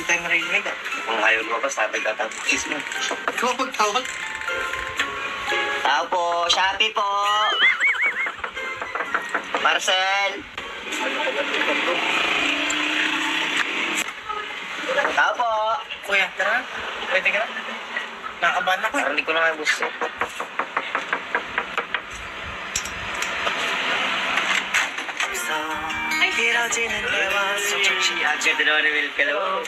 tayo marinig ah. Kung ayaw lumabas, sabi ka tapos mo. Ikaw magtawag. Tao po, Shopee po. Marcel. Tao po. Kuya, tara. Pwede ka na? Nakabahan ako eh. Parang hindi ko na nga gusto. Ganda naman ni Will Hello.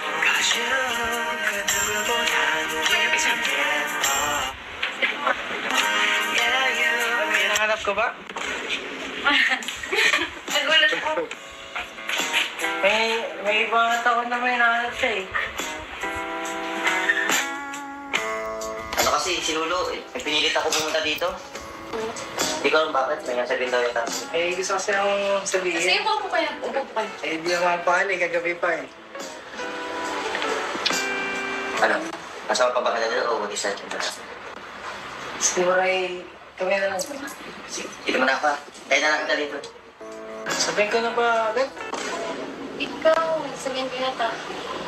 May nanganap ko ba? Nagulat ko. May ibang taon na may nanganap siya eh. Ano kasi, si Lolo, pinilit ako pumunta dito. Hindi ko alam bakit, may nasabihin daw yata. Eh, gusto kasi akong sabihin. Sige po kayo. Upo po kayo. Eh, di naman pa kagabi pa eh. Ano? Kasama pa ba ka na dito o mag-isa na? Siguro ay kami na lang. Sige, dito mo na ako. Tayo na lang kita dito. Sabihin ko na ba agad? Ikaw, sabihin ko na ta.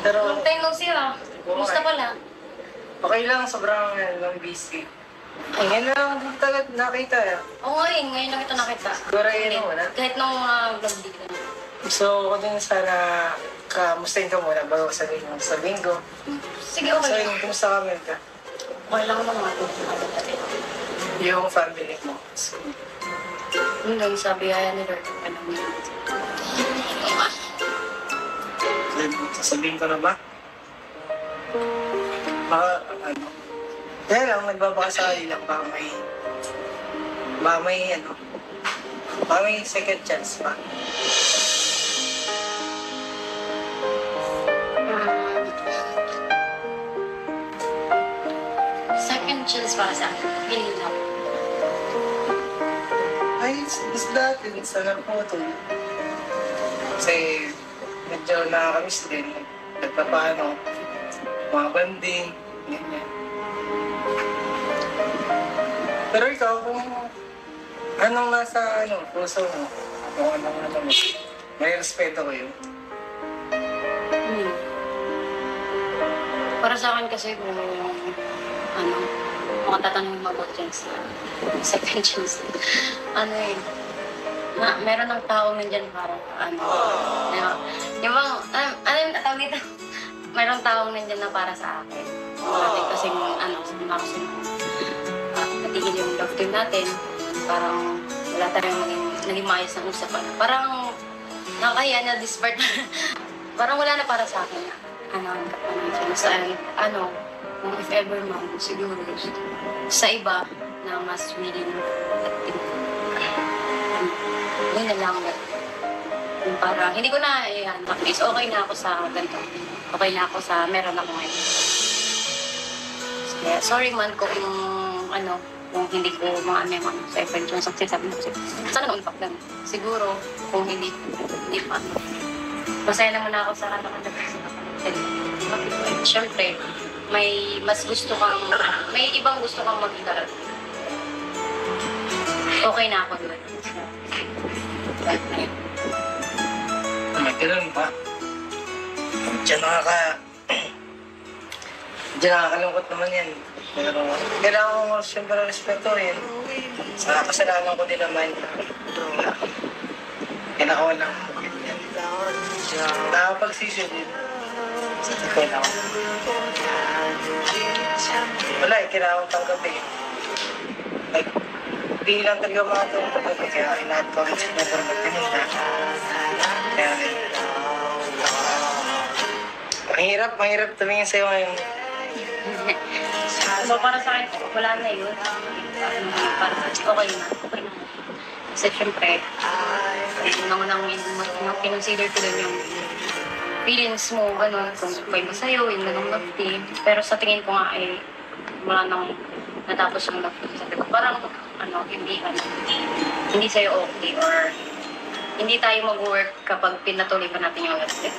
Pero Long time no see ah. Kumusta pala? okay lang, sobrang lang busy. Ay, ngayon na lang din talaga nakita eh. Oo nga eh, ngayon lang ito nakita. Siguro yun wala. Kahit nung mga vlog dito. Gusto ko din sana kamustahin ka muna bago sabihin ko. Sige, okay Sabihin, lang. kumusta ka, Melka? Okay lang naman. Yung family mo. Hanggang sabi kaya ni Lord, ano mo yun? Sasabihin ko na ba? Baka, ano? Kaya lang, nagbabakasali lang. Baka may second chance pa. Second chance para sa akin. Feeling lang. Ay, is dati, sana po ito. Kasi, medyo nakakamiss din. Nagpapaano, mga banding, ganyan. Pero ikaw, kung anong nasa puso mo, kung anong mo, may respeto ko yun. Para sa akin kasi kung mga tatanungin mo about dyan sa second chance. Meron ng taong nandyan para, yung bang, yung tawag dito? Meron taong nandyan na para sa akin. Natin kasing, natigil yung love team natin. Parang wala tayong naging maayos ng usapan. Parang nakakaya na this part. Parang wala na para sa akin. Kung if ever man, siguro sa iba na mas willing yun na lang. Yung parang, hindi ko na, is okay na ako sa ganito. Okay na ako sa meron ako ngayon. Kaya, sorry man kung kung hindi ko mga sa effort yung sabi mo kasi, sana noon pa lang. Siguro, kung hindi pa. Masaya naman ako sa siyempre, may ibang gusto kang magkaroon. Okay na ako doon. May ganun ba? Diyan nakakalungkot naman yan. Pero kailangan ko siyempre respetuhin. Sa kasalanan ko din naman. Kinakawa lang ko ganyan. Nakapagsisi din. Kailangan. Wala eh, kailangan ko tanggapin. Like, hindi lang talaga mga ito tanggapin. Kaya inahat ko rin siya na magtinda. Kaya mahirap tumingin sa'yo ngayon. So, para sa akin, wala na yun. Para sa akin, okay na. Kasi syempre, unang kinonsider ko din yung feelings mo, kung pwede mo sa'yo, yung ganong love team. Pero sa tingin ko nga wala nang natapos yung love team. Sabi ko, parang, hindi sa'yo okay, or hindi tayo mag-work kapag pinatuloy pa natin yung love team.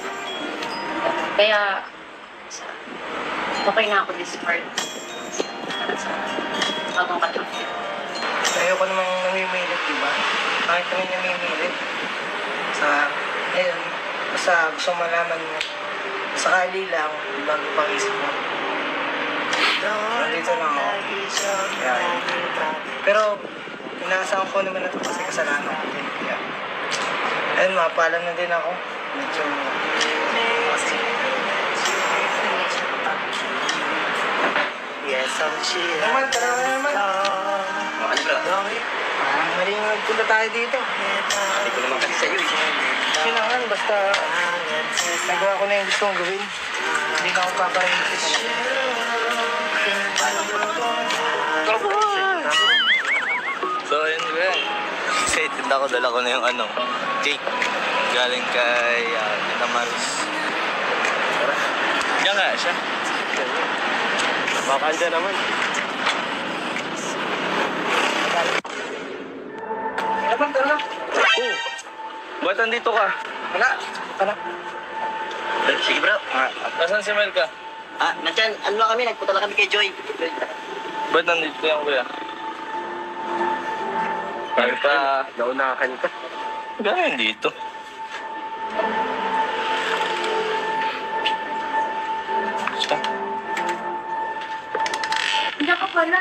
Kaya, okay na ako this part. Sa bagong katapos. Ayoko namang namimilit, diba? Bakit kami namimilit? Basta gusto malaman mo. sakali lang, bago pang isip mo. Nandito lang ako. Kaya, pero, inaasahan ko naman na ito kasi kasalanan ko din. Kaya, ayun, mapalam na din ako. Medyo, kasi, naman, tara na naman. Ano bro? Maling nagpunta tayo dito. Hindi ko naman kasi sa'yo eh. Kailangan, basta nagawa ko na yung gusto kong gawin. Hindi na ako paparinti So yun ba? Excited ako, dala ko na yung cake. Galing kay Tita Maris. Diyan nga siya. Baka andyan naman. Naman, tara na. Oh! Ba't andito ka? Wala. Tara. Sige bro. Nasaan si Melka? Nandyan, ano lang kami, nagpunta lang kami kay Joy. Ba't nandito yung kuya? Melka, naunahan ka. Gano'n dito. Siya. Hindi ka pala.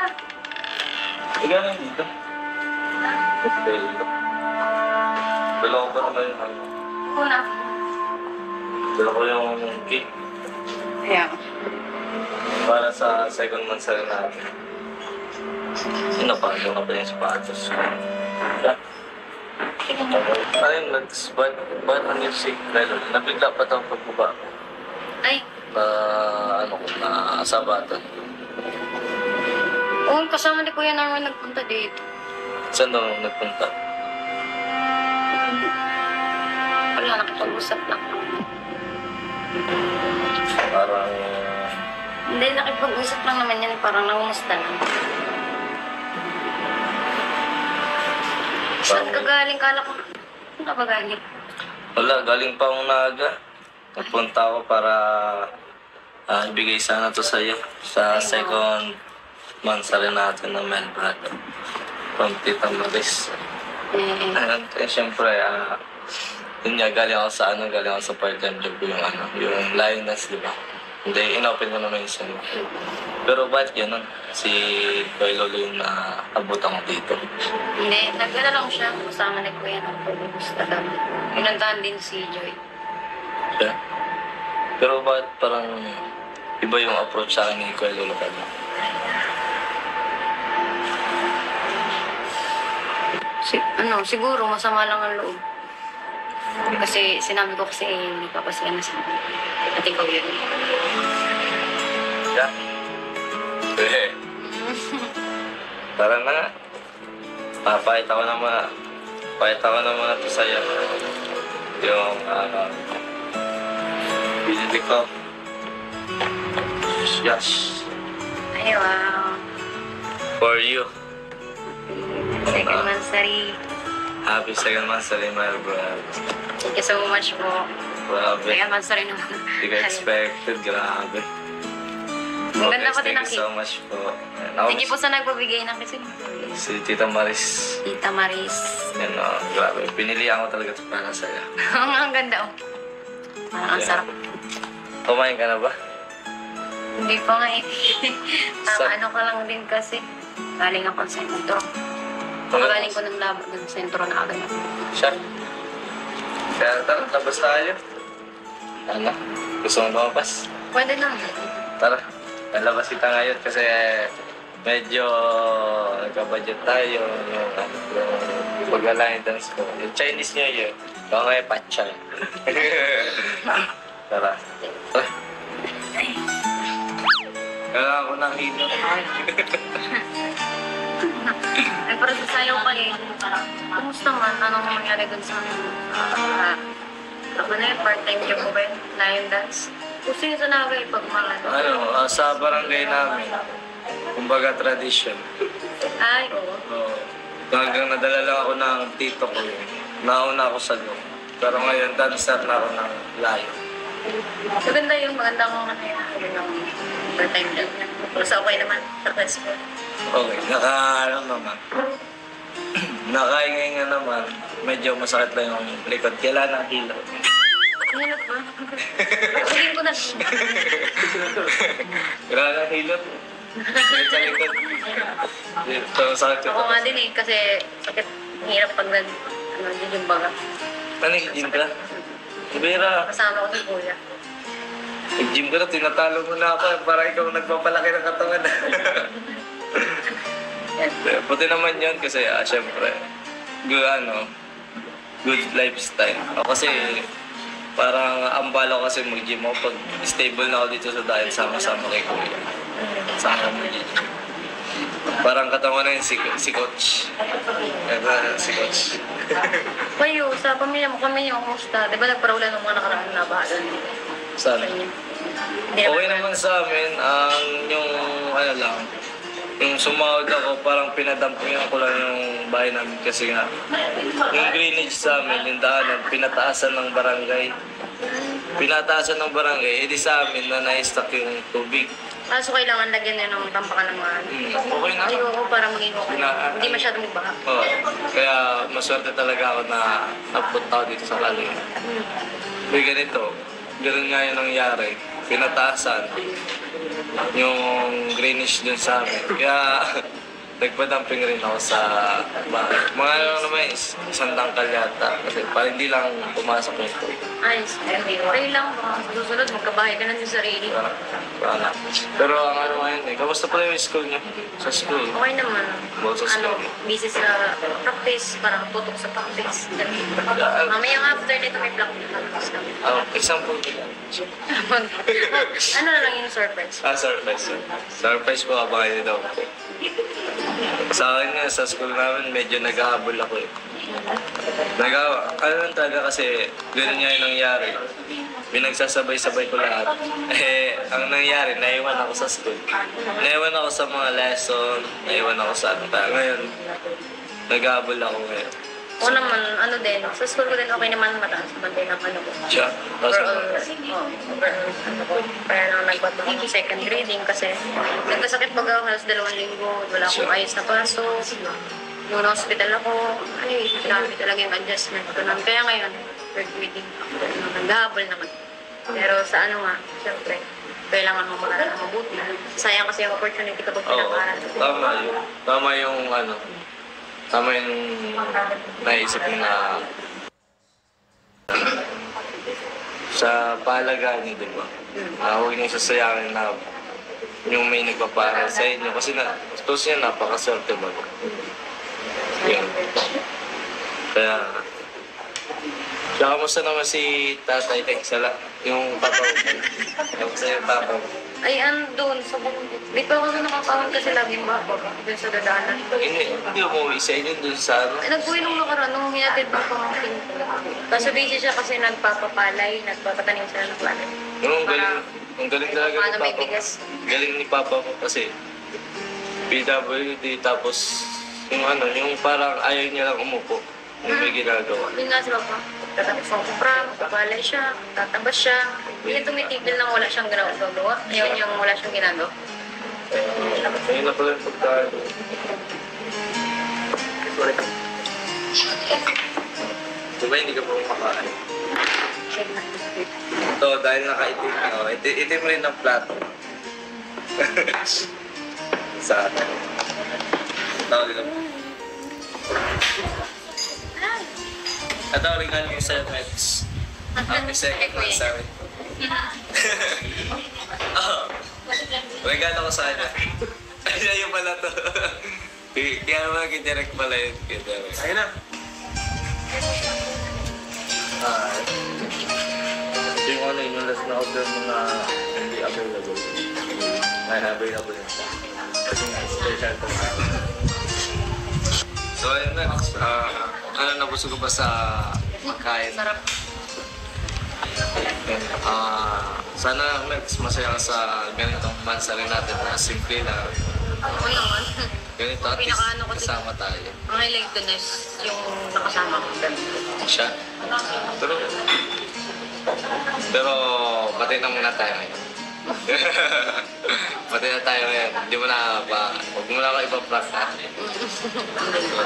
Gano'n dito. Dala ko pa naman yung Una. Dala ko yung cake Ayan. para sa second month sa natin. Sinapalo ka pa yung sapatos. Ayun, ba't ang yung sick? Nabigla pa ito ang pagbaba ko. Ay, Na sabatan. oo, kasama ni Kuya Norman nagpunta dito. Saan daw nagpunta? Wala, nakipag-usap lang. Parang... Hindi, nakipag-usap lang naman yan. Parang nangumusta lang. Saan ka galing? Kala ko, saan ka ba galing? Wala, galing pa akong Naga. Nagpunta ako para ibigay sana to sa'yo sa second month sa rin natin ng Melbat from Tita Maris. Eh, siyempre, yun nga, galing ako sa part-time job ko yung Lioness, di ba? Hindi, inopen ko naman yung sa'yo. Pero ba't ganun? Si Kuya Lolo yung naabutan ko dito. Hindi, nagdala lang siya. Kasama ni Kuya Norman. Pinuntahan din si Joy. Siya? Pero ba't parang iba yung approach sa akin ni Kuya Lolo ka? Siguro masama lang ang loob. Kasi sinabi ko kasi nagpapasaya na sa akin. At ikaw yun. Yeah. Eh. Tara na nga. Pakita ko naman ito sa'yo. Yung binili ko. Yes. Ay, wow. For you. Second monthsary. Happy second monthsary, my brother. Thank you so much po. Grabe. Second monthsary naman. Hindi ka expected. Grabe. Ang ganda pa din ang Thank you so cake. much po. Thank you po sa nagbabigay ng kasi. Si Tita Maris. Tita Maris. Yan grabe. Pinilihan ko talaga ito para sa'yo. Ang ganda oh. Parang ang sarap. Kumain ka na ba? Hindi pa nga eh. Sa- Ano ka lang din kasi. Galing ako sa sentro. Galing ko ng labo ng sentro na agad ako. Siya. Kaya tara, labas tayo. Ano? Gusto mo lumabas? Pwede na. Tara, lalabas kita ngayon kasi medyo nagka-budget tayo. Yung pag-align dance ko. Yung Chinese New Year. Ikaw ngayon, patchay. Tara. Tara. Kailangan ko ng hilo. Ay, parang sasayaw ka eh. Kumusta man? Anong nangyari dun sa ako na yun, part-time job ko ba yun? Lion dance? Gusto nyo sa nagay pag mga Sa barangay namin. Kumbaga tradition. Ay, oo. Hanggang nadala lang ako ng tito ko. Nauna ako sa loob. Pero ngayon, dancer na ako ng layo. Maganda yun, maganda kong ano yun. Yung part-time job niya. Basta okay naman, successful. Okay, naman. Nakaingay nga naman. Medyo masakit lang yung likod. Kailangan ng hilo. Hilot ba? Sabihin ko na. Wala na hilot. Hilot sa likod. Ito, sakit Ako ito. nga din eh, kasi sakit. Hirap pag yung baga. Ano, gym ka? Ibira. Kasama ko si Kuya. Nag-gym ka na, tinatalo mo na ako. Para ikaw nagpapalaki ng katawan. Buti naman yun kasi, syempre, good lifestyle. Ako kasi, parang ambala ko kasi mag-gym ako. Pag stable na ako dito sa diet, sama-sama kay Kuya. Sama mag-gym. Parang katawan na yun si Coach. Si Coach. Kayo, sa pamilya mo kami yung kumusta? Di ba nagparawala ng mga nakaraan na bahala? Sana. Hindi Okay naman sa amin, ang yung ano lang, yung sumahod ako, parang pinadampuyan ko lang yung bahay namin kasi nga, yung drainage sa amin, yung daanan, pinataasan ng barangay. Pinataasan ng barangay, edi sa amin na na-stuck yung tubig. Kaso kailangan lagyan nyo ng tampakan ng mga Okay na. ayoko para maging okay. Hindi masyadong magbaha. Oo. Kaya maswerte talaga ako na napunta ako dito sa Kalinga. May ganito, ganun nga yung nangyari. Pinataasan yung greenish dun sa amin. Kaya nagpadamping rin ako sa bahay. Mga ano naman, isang tangkal yata. Kasi parang hindi lang pumasok yung tubig. Ayos. Okay lang. Susunod, magkabahay ka na sa sarili. Wala. Pero ang ano ngayon kamusta pala yung school niyo? Sa school? Okay naman. Both sa Ano, school. busy sa practice, para tutok sa practice. Mamayang after nito may practice kami. Example ko lang. Ano na lang yung surprise? Surprise. Surprise po, abangan niyo daw. Sa akin nga, sa school namin, medyo naghahabol ako eh. Ano lang talaga kasi, ganun nga yung nangyari. Pinagsasabay-sabay ko lahat. Ang nangyari, naiwan ako sa school. Naiwan ako sa mga lesson, naiwan ako sa ano. Kaya ngayon, naghahabol ako ngayon. O naman, ano din, sa school ko din okay naman mataas naman din ang ano ko. Siya, Overall, overall, ano ko, kaya lang nagbato ako second grading kasi nagkasakit baga ako halos 2 linggo, wala akong ayos na pasok. Yung hospital ako, ay, grabe talaga yung adjustment ko nun. Kaya ngayon, third grading ako, naghahabol naman. Pero sa ano nga, syempre, kailangan mo mag-aral mabuti. Sayang kasi yung opportunity kapag Oo, pinag-aral. tama yung naisip mo na sa pahalagaan niyo, di ba? Huwag niyo sasayangin na yung may nagpaparal sa inyo kasi tapos niya napakaswerte ba? Yan. Kaya, kamusta naman si tatay? Yung papa mo. Kamusta yung papa mo? Ay, andun sa bundok. Di pa ako nakakawin kasi laging bako dun sa dadanan. Hindi umuwi sa inyo dun sa ano? Ay, nagbuhay nung nakaraan, nung hinatid mo pamangkin ko. Kaso busy siya kasi nagpapapalay, nagpapatanim sila ng palay. Ang galing talaga Paano ni may Papa. bigas? Galing ni Papa ko kasi PWD tapos yung parang ayaw niya lang umupo. Yung may ginagawa. Yun nga si Papa. Tatapos ang kupra, magpapalay siya, tatabas siya. Hindi niya tumitigil nang wala siyang ginagawa. Ayaw niyang wala siyang ginagawa. Ayun na pala yung pagkain. Diba hindi ka pa kumakain? Ito, dahil nakaitim ako, itim rin ang plato. Sa atin. Tawag dito. Ito, regalo yung 7 minutes. Happy second month, sorry. Regalo ko sa kanya. Ay, yung pala to. Kaya naman kindirect pala yun. Ayun na. Yung last na order mo na hindi available. Ay, available yun siya. Kasi nga, special to. So, ayun na. Nabusog ko ba sa pagkain? Sarap. Sana Max, masaya ka sa ganitong mansa rin natin na simple lang. Oo naman. Ganito at least Pinakaano ko din. kasama tayo. Ang highlight doon is yung nakasama ko. Siya. Pero pati na muna tayo ngayon. Pati na tayo ngayon. Hindi mo na huwag mo na ako ipaprank na.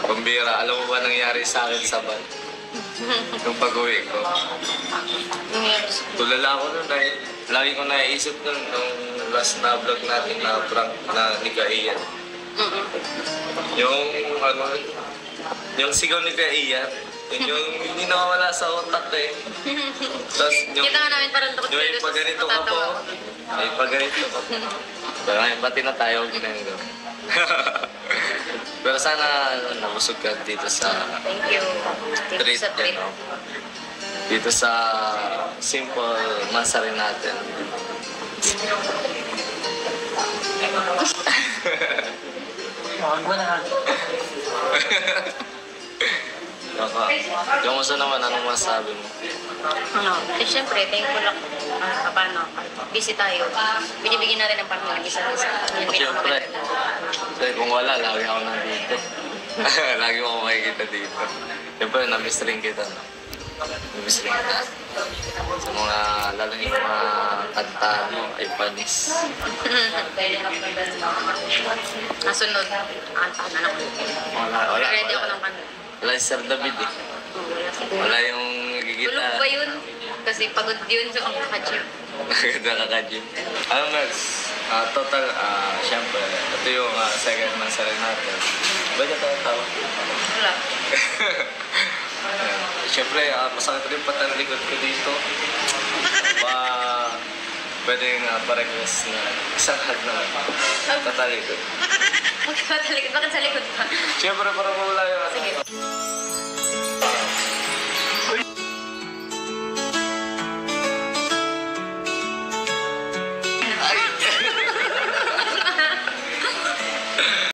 Pambira, alam mo ba nangyari sa akin sa ban? Yung pag-uwi ko. Yes. Tulala ako nun ay lagi ko naiisip nun nung last na vlog natin na prank na ni Kaian. Yung ano, yung sigaw ni Kaian, yun yung hindi nawawala sa utak ko eh. Tapos yung, Kita nga namin parang takot yung pag ganito ka po, ay pag ganito ka po. Pero ngayon, pati na tayo, ginagawa. Pero sana ano, nabusog ka dito sa Thank you. Thank you treat, sa treat. ano, dito sa simple masa rin natin. Wag mo na. Kamusta naman? Anong masabi mo? Ano, eh syempre, thankful ako. Paano, busy tayo. Binibigyan natin ng panahon isa-isa. Yun, Siyempre. Kasi kung wala, lagi ako nandito. Lagi mo ako makikita dito. Siyempre, na-miss rin kita. No? Na-miss rin kita. Sa mga, lalo yung mga kanta mo, ay panis. Nasunod, antahan na ako. Wala. Ready ako ng kanta. Wala si Sir David eh. Wala yung nagigita. Tulog ba yun? Kasi pagod yun sa kaka-gym. Maganda ka ka-gym. Ano, Max? Total, siyempre, ito yung second month rin natin. Ba't ito ang tao? Wala. Siyempre, masakit rin pati ang likod ko dito. Pwedeng pa-request na isang hug na tatalikod. Bakit sa likod? Bakit sa likod pa? Siyempre, para mawala yung Sige.